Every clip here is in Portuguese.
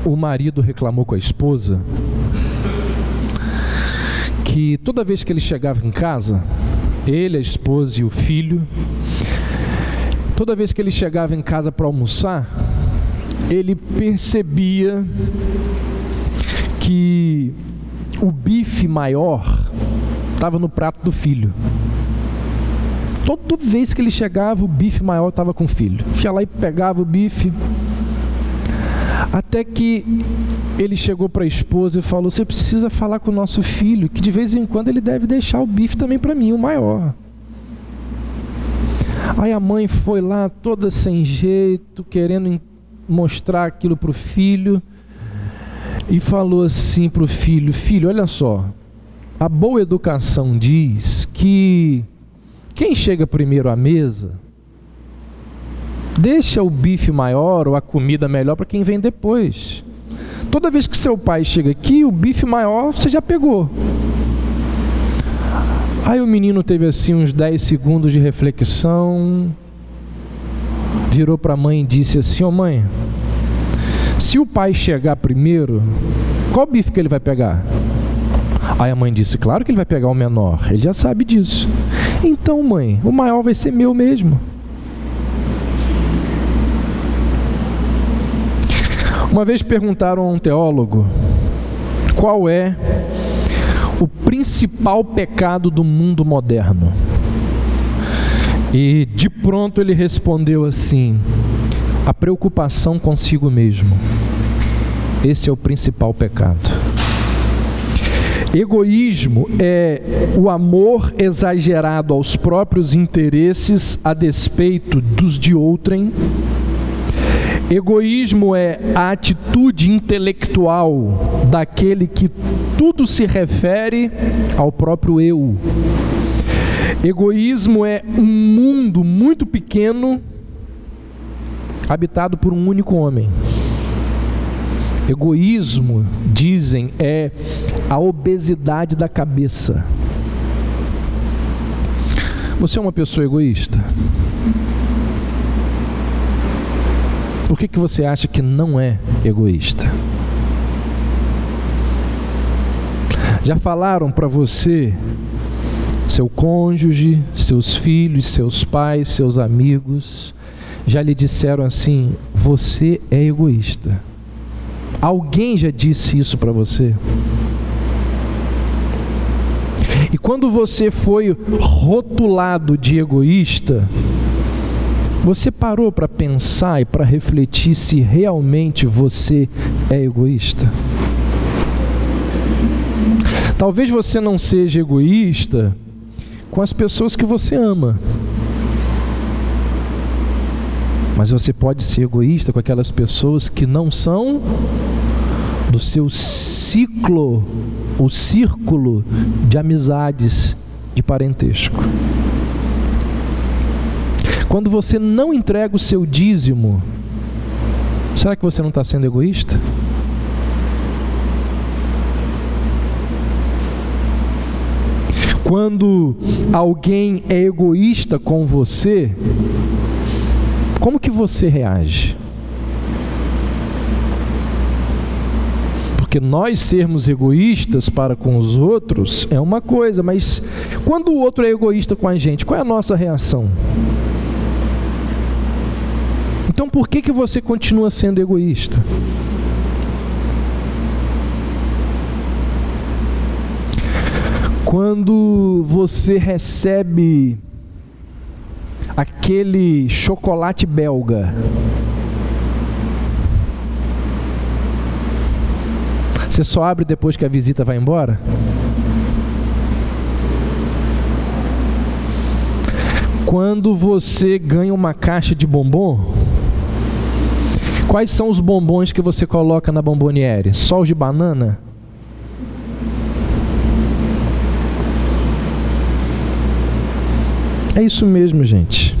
o marido reclamou com a esposa que toda vez que ele chegava em casa, ele, a esposa e o filho, toda vez que ele chegava em casa para almoçar, ele percebia que o bife maior estava no prato do filho. Toda vez que ele chegava, o bife maior estava com o filho. Ia lá e pegava o bife. Até que ele chegou para a esposa e falou: você precisa falar com o nosso filho, que de vez em quando ele deve deixar o bife também para mim, o maior. Aí a mãe foi lá toda sem jeito, querendo mostrar aquilo para o filho, e falou assim para o filho: filho, olha só, a boa educação diz que quem chega primeiro à mesa deixa o bife maior ou a comida melhor para quem vem depois. Toda vez que seu pai chega aqui, o bife maior você já pegou. Aí o menino teve assim uns 10 segundos de reflexão, virou para a mãe e disse assim: ô mãe, se o pai chegar primeiro, qual bife que ele vai pegar? Aí a mãe disse: claro que ele vai pegar o menor, ele já sabe disso. Então mãe, o maior vai ser meu mesmo. Uma vez perguntaram a um teólogo qual é o principal pecado do mundo moderno. E de pronto ele respondeu assim: a preocupação consigo mesmo. Esse é o principal pecado. Egoísmo é o amor exagerado aos próprios interesses a despeito dos de outrem. Egoísmo é a atitude intelectual daquele que tudo se refere ao próprio eu. Egoísmo é um mundo muito pequeno habitado por um único homem. Egoísmo, dizem, é a obesidade da cabeça. Você é uma pessoa egoísta? Por que você acha que não é egoísta? Já falaram para você, seu cônjuge, seus filhos, seus pais, seus amigos, já lhe disseram assim: você é egoísta? Alguém já disse isso para você? E quando você foi rotulado de egoísta, você parou para pensar e para refletir se realmente você é egoísta? Talvez você não seja egoísta com as pessoas que você ama, mas você pode ser egoísta com aquelas pessoas que não são do seu ciclo, o círculo de amizades, de parentesco. Quando você não entrega o seu dízimo, será que você não está sendo egoísta? Quando alguém é egoísta com você, como que você reage? Porque nós sermos egoístas para com os outros é uma coisa, mas quando o outro é egoísta com a gente, qual é a nossa reação? Então por que você continua sendo egoísta? Quando você recebe aquele chocolate belga, você só abre depois que a visita vai embora? Quando você ganha uma caixa de bombom, quais são os bombons que você coloca na bomboniere? Só os de banana? É isso mesmo, gente.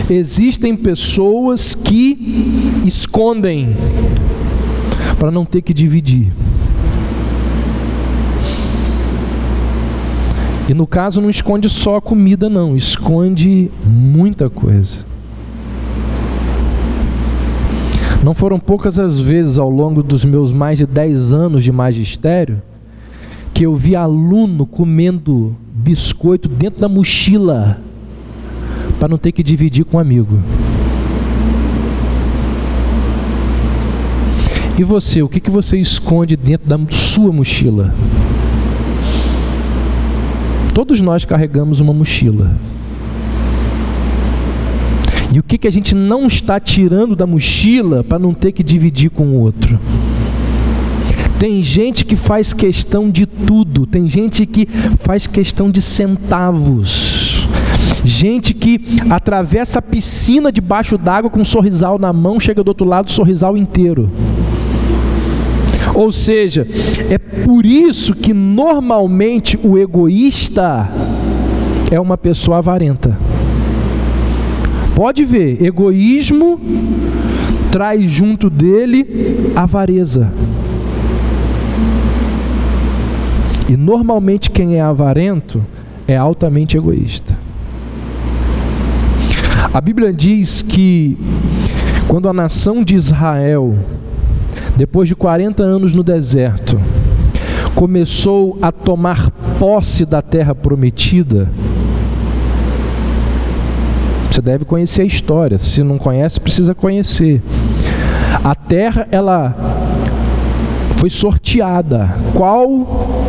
Existem pessoas que escondem para não ter que dividir. E no caso não esconde só a comida não, esconde muita coisa. Não foram poucas as vezes ao longo dos meus mais de 10 anos de magistério que eu vi aluno comendo biscoito dentro da mochila para não ter que dividir com um amigo. E você, o que você esconde dentro da sua mochila? Todos nós carregamos uma mochila. E o que a gente não está tirando da mochila para não ter que dividir com o outro? Tem gente que faz questão de tudo, tem gente que faz questão de centavos, gente que atravessa a piscina debaixo d'água com um sorrisal na mão, chega do outro lado, sorrisal inteiro. Ou seja, é por isso que normalmente o egoísta é uma pessoa avarenta. Pode ver, egoísmo traz junto dele avareza. E normalmente quem é avarento é altamente egoísta. A Bíblia diz que quando a nação de Israel, depois de 40 anos no deserto, começou a tomar posse da terra prometida, você deve conhecer a história, se não conhece, precisa conhecer. A terra, ela foi sorteada. Qual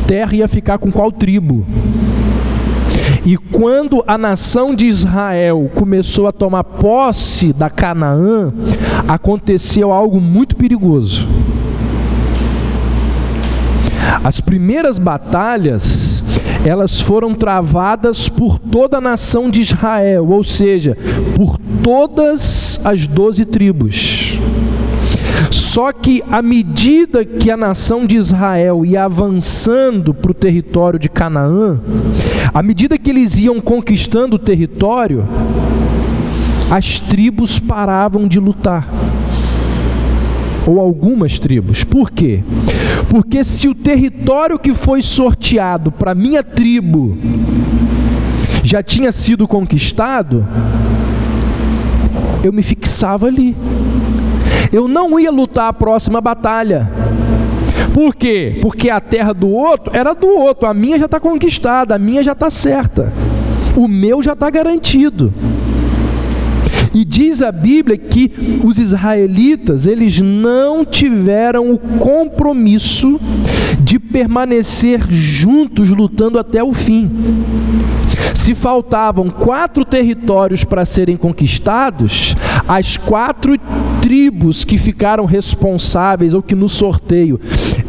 terra ia ficar com qual tribo? E quando a nação de Israel começou a tomar posse da Canaã, aconteceu algo muito perigoso. As primeiras batalhas, elas foram travadas por toda a nação de Israel, ou seja, por todas as 12 tribos. Só que à medida que a nação de Israel ia avançando para o território de Canaã, à medida que eles iam conquistando o território, as tribos paravam de lutar. Ou algumas tribos. Por quê? Porque se o território que foi sorteado para minha tribo já tinha sido conquistado, eu me fixava ali. Eu não ia lutar a próxima batalha. Por quê? Porque a terra do outro era do outro. A minha já está conquistada, a minha já está certa. O meu já está garantido. E diz a Bíblia que os israelitas, eles não tiveram o compromisso de permanecer juntos, lutando até o fim. Se faltavam 4 territórios para serem conquistados, as 4 tribos que ficaram responsáveis, ou que no sorteio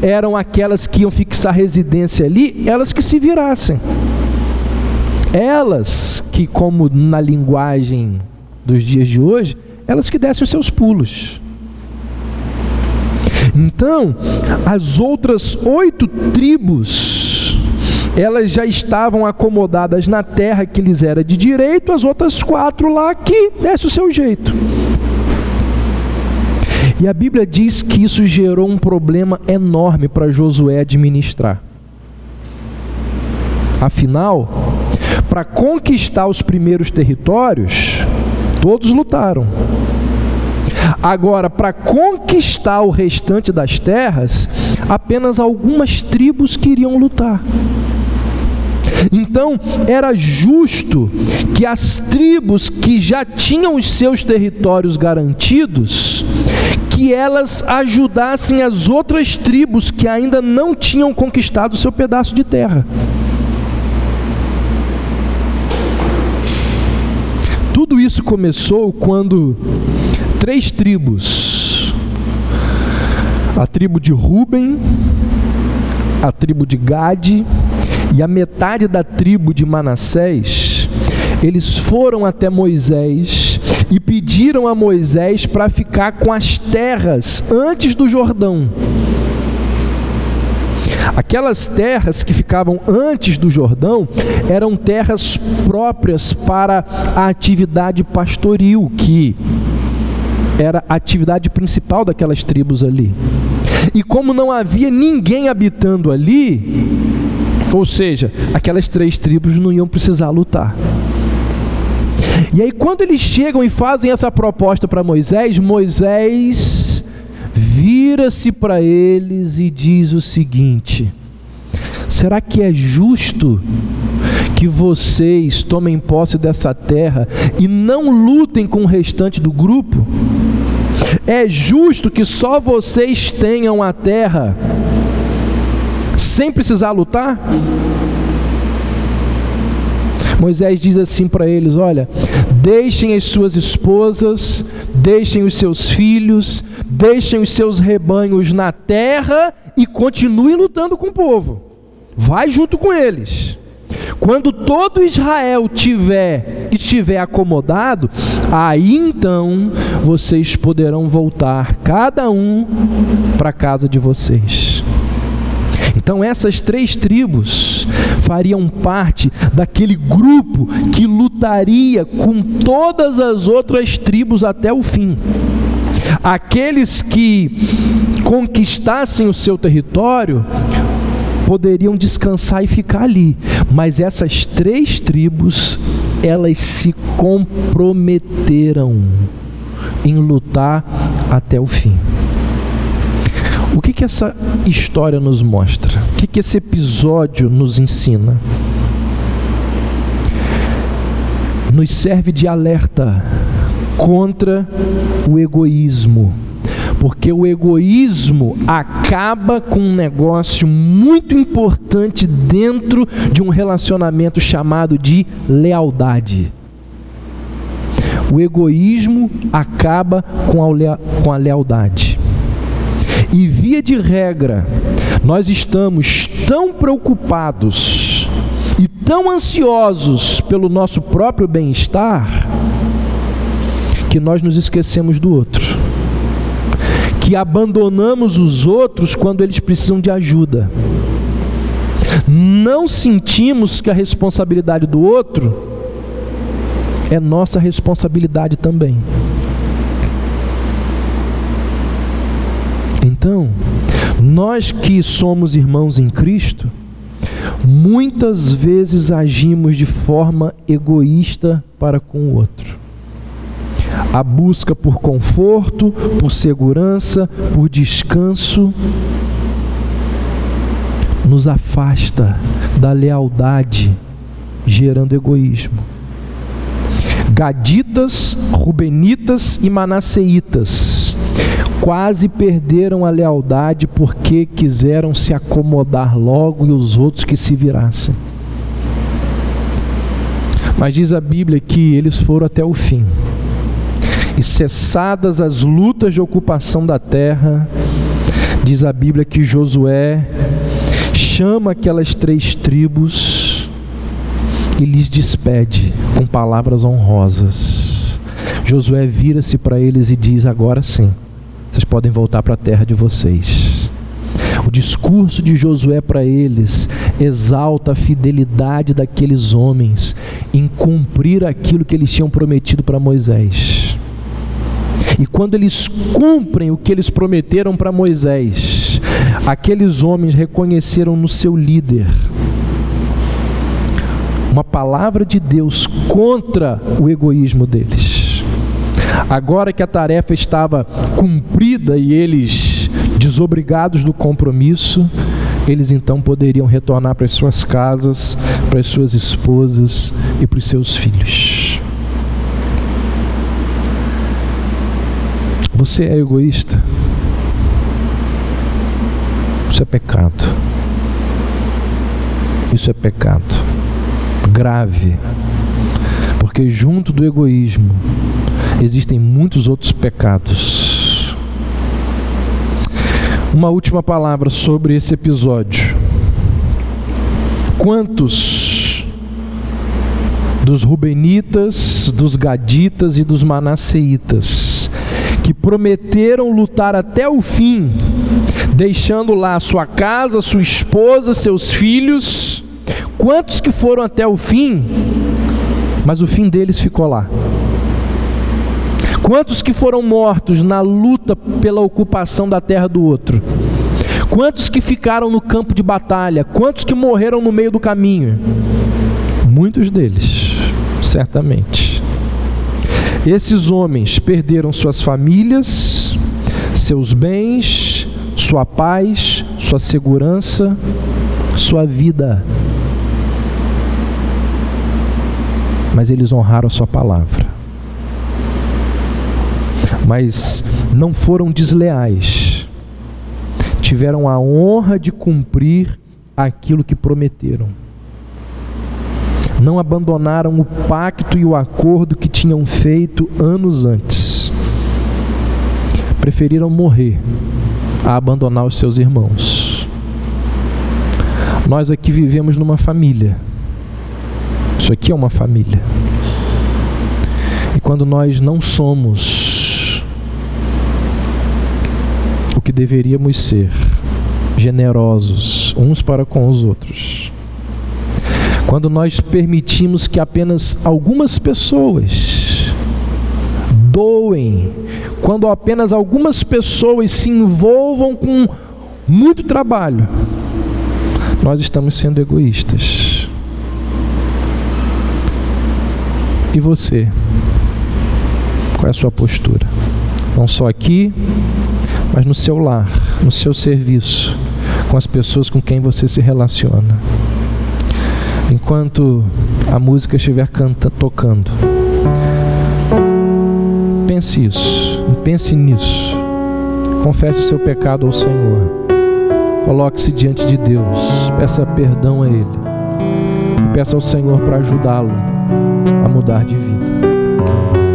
eram aquelas que iam fixar residência ali, elas que se virassem. Elas que, como na linguagem dos dias de hoje, elas que dessem os seus pulos. Então, as outras 8 tribos, elas já estavam acomodadas na terra que lhes era de direito, as outras 4 lá que desse o seu jeito. E a Bíblia diz que isso gerou um problema enorme para Josué administrar. Afinal, para conquistar os primeiros territórios, todos lutaram. Agora, para conquistar o restante das terras, apenas algumas tribos queriam lutar. Então, era justo que as tribos que já tinham os seus territórios garantidos, que elas ajudassem as outras tribos que ainda não tinham conquistado o seu pedaço de terra. Tudo isso começou quando 3 tribos, a tribo de Ruben, a tribo de Gade e a metade da tribo de Manassés, eles foram até Moisés e pediram a Moisés para ficar com as terras antes do Jordão. Aquelas terras que ficavam antes do Jordão eram terras próprias para a atividade pastoril, que era a atividade principal daquelas tribos ali. E como não havia ninguém habitando ali, ou seja, aquelas 3 tribos não iam precisar lutar. E aí quando eles chegam e fazem essa proposta para Moisés, Moisés vira-se para eles e diz o seguinte: será que é justo que vocês tomem posse dessa terra e não lutem com o restante do grupo? É justo que só vocês tenham a terra sem precisar lutar? Moisés diz assim para eles: olha, deixem as suas esposas, deixem os seus filhos, deixem os seus rebanhos na terra e continuem lutando com o povo. Vai junto com eles. Quando todo Israel estiver acomodado, aí então vocês poderão voltar, cada um para a casa de vocês. Então essas 3 tribos fariam parte daquele grupo que lutaria com todas as outras tribos até o fim. Aqueles que conquistassem o seu território poderiam descansar e ficar ali, mas essas 3 tribos, elas se comprometeram em lutar até o fim. O que essa história nos mostra? O que esse episódio nos ensina? Nos serve de alerta contra o egoísmo, porque o egoísmo acaba com um negócio muito importante dentro de um relacionamento chamado de lealdade. O egoísmo acaba com a lealdade. E via de regra, nós estamos tão preocupados e tão ansiosos pelo nosso próprio bem-estar que nós nos esquecemos do outro, que abandonamos os outros quando eles precisam de ajuda. Não sentimos que a responsabilidade do outro é nossa responsabilidade também. Então, nós que somos irmãos em Cristo, muitas vezes agimos de forma egoísta para com o outro. A busca por conforto, por segurança, por descanso, nos afasta da lealdade, gerando egoísmo. Gaditas, Rubenitas e Manasseitas quase perderam a lealdade porque quiseram se acomodar logo e os outros que se virassem. Mas diz a Bíblia que eles foram até o fim. E cessadas as lutas de ocupação da terra, diz a Bíblia que Josué chama aquelas 3 tribos e lhes despede com palavras honrosas. Josué vira-se para eles e diz: agora sim, vocês podem voltar para a terra de vocês. O discurso de Josué para eles exalta a fidelidade daqueles homens em cumprir aquilo que eles tinham prometido para Moisés. E quando eles cumprem o que eles prometeram para Moisés, aqueles homens reconheceram no seu líder uma palavra de Deus contra o egoísmo deles. Agora que a tarefa estava cumprida e eles desobrigados do compromisso, eles então poderiam retornar para as suas casas, para as suas esposas e para os seus filhos. Você é egoísta? Isso é pecado. Isso é pecado grave, porque junto do egoísmo existem muitos outros pecados. Uma última palavra sobre esse episódio. Quantos dos Rubenitas, dos Gaditas e dos Manasseitas que prometeram lutar até o fim, deixando lá sua casa, sua esposa, seus filhos, quantos que foram até o fim, mas o fim deles ficou lá? Quantos que foram mortos na luta pela ocupação da terra do outro? Quantos que ficaram no campo de batalha? Quantos que morreram no meio do caminho? Muitos deles, certamente. Esses homens perderam suas famílias, seus bens, sua paz, sua segurança, sua vida. Mas eles honraram a sua palavra. Mas não foram desleais. Tiveram a honra de cumprir aquilo que prometeram. Não abandonaram o pacto e o acordo que tinham feito anos antes. Preferiram morrer a abandonar os seus irmãos. Nós aqui vivemos numa família. Isso aqui é uma família. E quando nós não somos o que deveríamos ser, generosos uns para com os outros, quando nós permitimos que apenas algumas pessoas doem, quando apenas algumas pessoas se envolvam com muito trabalho, nós estamos sendo egoístas. E você? Qual é a sua postura? Não só aqui, mas no seu lar, no seu serviço, com as pessoas com quem você se relaciona. Enquanto a música estiver tocando, pense nisso. Confesse o seu pecado ao Senhor. Coloque-se diante de Deus. Peça perdão a Ele. E peça ao Senhor para ajudá-lo a mudar de vida.